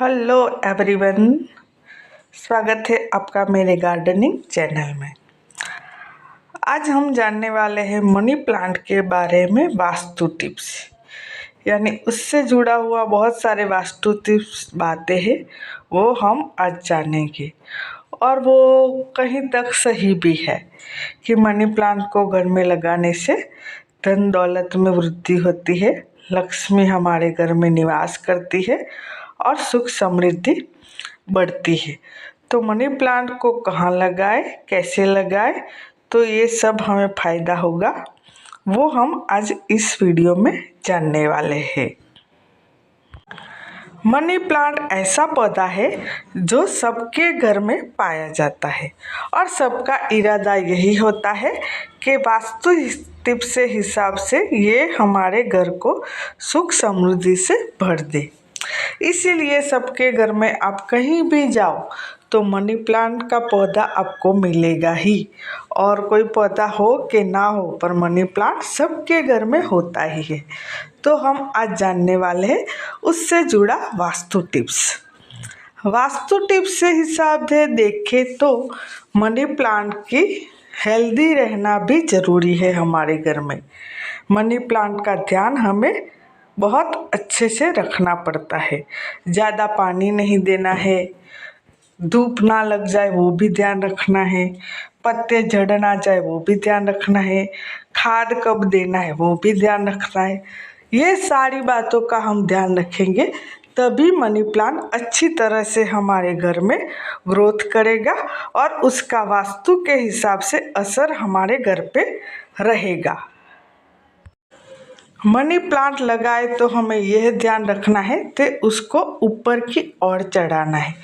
Hello everyone, स्वागत है आपका मेरे गार्डनिंग चैनल में। आज हम जानने वाले हैं मनी प्लांट के बारे में वास्तु टिप्स, यानी उससे जुड़ा हुआ बहुत सारे वास्तु टिप्स बातें हैं वो हम आज जानेंगे। और वो कहीं तक सही भी है कि मनी प्लांट को घर में लगाने से धन दौलत में वृद्धि होती है, लक्ष्मी हमारे घर में निवास करती है और सुख समृद्धि बढ़ती है। तो मनी प्लांट को कहाँ लगाए, कैसे लगाए, तो ये सब हमें फ़ायदा होगा, वो हम आज इस वीडियो में जानने वाले हैं। मनी प्लांट ऐसा पौधा है जो सबके घर में पाया जाता है और सबका इरादा यही होता है कि वास्तु टिप्स से हिसाब से ये हमारे घर को सुख समृद्धि से भर दे। इसीलिए सबके घर में आप कहीं भी जाओ तो मनी प्लांट का पौधा आपको मिलेगा ही, और कोई पौधा हो कि ना हो पर मनी प्लांट सबके घर में होता ही है। तो हम आज जानने वाले हैं उससे जुड़ा वास्तु टिप्स। वास्तु टिप्स से हिसाब से देखें तो मनी प्लांट की हेल्दी रहना भी ज़रूरी है हमारे घर में। मनी प्लांट का ध्यान हमें बहुत अच्छे से रखना पड़ता है। ज़्यादा पानी नहीं देना है, धूप ना लग जाए वो भी ध्यान रखना है, पत्ते झड़ ना जाए वो भी ध्यान रखना है, खाद कब देना है वो भी ध्यान रखना है। ये सारी बातों का हम ध्यान रखेंगे तभी मनी प्लांट अच्छी तरह से हमारे घर में ग्रोथ करेगा और उसका वास्तु के हिसाब से असर हमारे घर पे रहेगा। मनी प्लांट लगाए तो हमें यह ध्यान रखना है कि उसको ऊपर की ओर चढ़ाना है।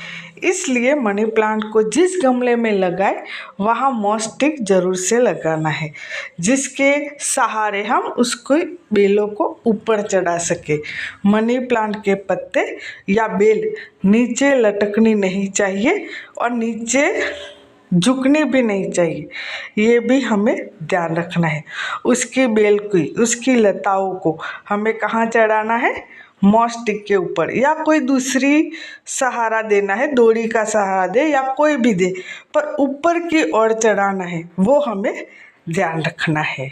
इसलिए मनी प्लांट को जिस गमले में लगाए वहाँ मॉस्टिक जरूर से लगाना है, जिसके सहारे हम उसको बेलों को ऊपर चढ़ा सके। मनी प्लांट के पत्ते या बेल नीचे लटकनी नहीं चाहिए और नीचे झुकनी भी नहीं चाहिए, ये भी हमें ध्यान रखना है। उसकी बेल की, उसकी लताओं को हमें कहाँ चढ़ाना है? मॉस्टिक के ऊपर, या कोई दूसरी सहारा देना है, डोरी का सहारा दे या कोई भी दे, पर ऊपर की ओर चढ़ाना है, वो हमें ध्यान रखना है।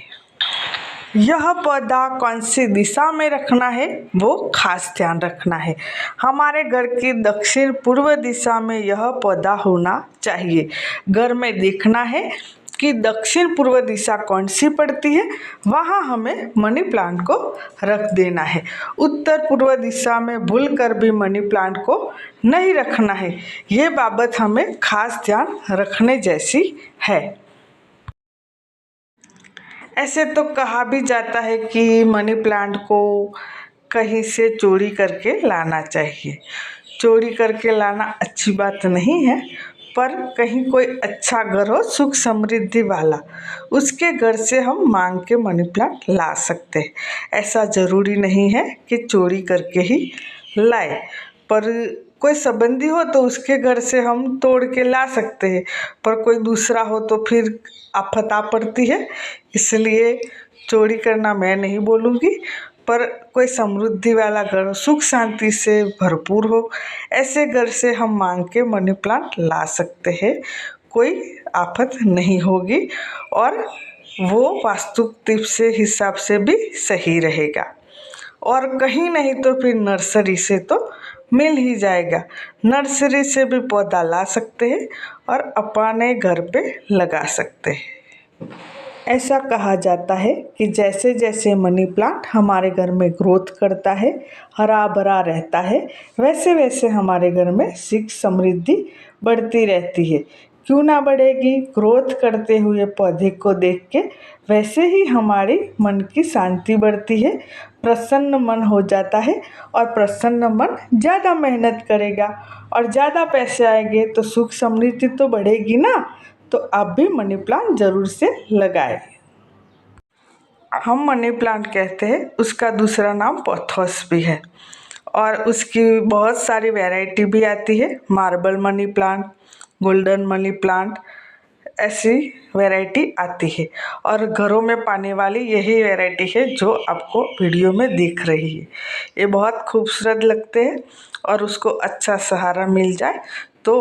यह पौधा कौन सी दिशा में रखना है वो खास ध्यान रखना है। हमारे घर की दक्षिण पूर्व दिशा में यह पौधा होना चाहिए। घर में देखना है कि दक्षिण पूर्व दिशा कौन सी पड़ती है, वहाँ हमें मनी प्लांट को रख देना है। उत्तर पूर्व दिशा में भूल कर भी मनी प्लांट को नहीं रखना है। ये बाबत हमें खास ध्यान रखने जैसी है। ऐसे तो कहा भी जाता है कि मनी प्लांट को कहीं से चोरी करके लाना चाहिए। चोरी करके लाना अच्छी बात नहीं है, पर कहीं कोई अच्छा घर हो सुख समृद्धि वाला, उसके घर से हम मांग के मनी प्लांट ला सकते हैं। ऐसा ज़रूरी नहीं है कि चोरी करके ही लाए, पर कोई संबंधी हो तो उसके घर से हम तोड़ के ला सकते हैं, पर कोई दूसरा हो तो फिर आफत आ पड़ती है। इसलिए चोरी करना मैं नहीं बोलूँगी, पर कोई समृद्धि वाला घर, सुख शांति से भरपूर हो, ऐसे घर से हम मांग के मनी प्लांट ला सकते हैं। कोई आफत नहीं होगी और वो वास्तु टिप्स से हिसाब से भी सही रहेगा। और कहीं नहीं तो फिर नर्सरी से तो मिल ही जाएगा। नर्सरी से भी पौधा ला सकते हैं और अपने घर पे लगा सकते हैं। ऐसा कहा जाता है कि जैसे जैसे मनी प्लांट हमारे घर में ग्रोथ करता है, हरा भरा रहता है, वैसे वैसे हमारे घर में सुख समृद्धि बढ़ती रहती है। क्यों ना बढ़ेगी? ग्रोथ करते हुए पौधे को देख के वैसे ही हमारी मन की शांति बढ़ती है, प्रसन्न मन हो जाता है, और प्रसन्न मन ज़्यादा मेहनत करेगा और ज़्यादा पैसे आएंगे तो सुख समृद्धि तो बढ़ेगी ना। तो आप भी मनी प्लांट ज़रूर से लगाएं। हम मनी प्लांट कहते हैं, उसका दूसरा नाम पोथोस भी है और उसकी बहुत सारी वैरायटी भी आती है। Marble money plant, golden money plant, ऐसी वैरायटी आती है और घरों में पाने वाली यही वैरायटी है जो आपको वीडियो में दिख रही है। ये बहुत खूबसूरत लगते हैं और उसको अच्छा सहारा मिल जाए तो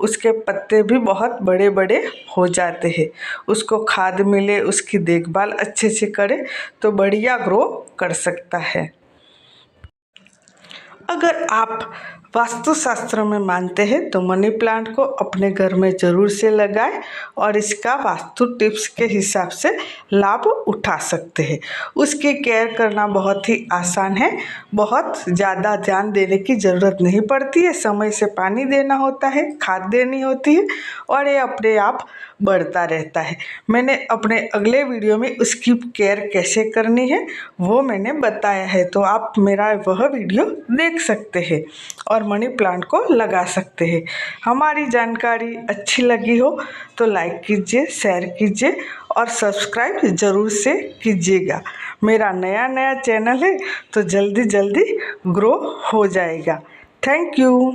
उसके पत्ते भी बहुत बड़े बड़े हो जाते हैं। उसको खाद मिले, उसकी देखभाल अच्छे से करे तो बढ़िया ग्रो कर सकता है। अगर आप वास्तुशास्त्र में मानते हैं तो मनी प्लांट को अपने घर में ज़रूर से लगाएं और इसका वास्तु टिप्स के हिसाब से लाभ उठा सकते हैं। उसकी केयर करना बहुत ही आसान है, बहुत ज़्यादा ध्यान देने की ज़रूरत नहीं पड़ती है। समय से पानी देना होता है, खाद देनी होती है और ये अपने आप बढ़ता रहता है। मैंने अपने अगले वीडियो में उसकी केयर कैसे करनी है वो मैंने बताया है, तो आप मेरा वह वीडियो देख सकते हैं और मनी प्लांट को लगा सकते हैं। हमारी जानकारी अच्छी लगी हो तो लाइक कीजिए, शेयर कीजिए और सब्सक्राइब ज़रूर से कीजिएगा। मेरा नया चैनल है तो जल्दी जल्दी ग्रो हो जाएगा। Thank you.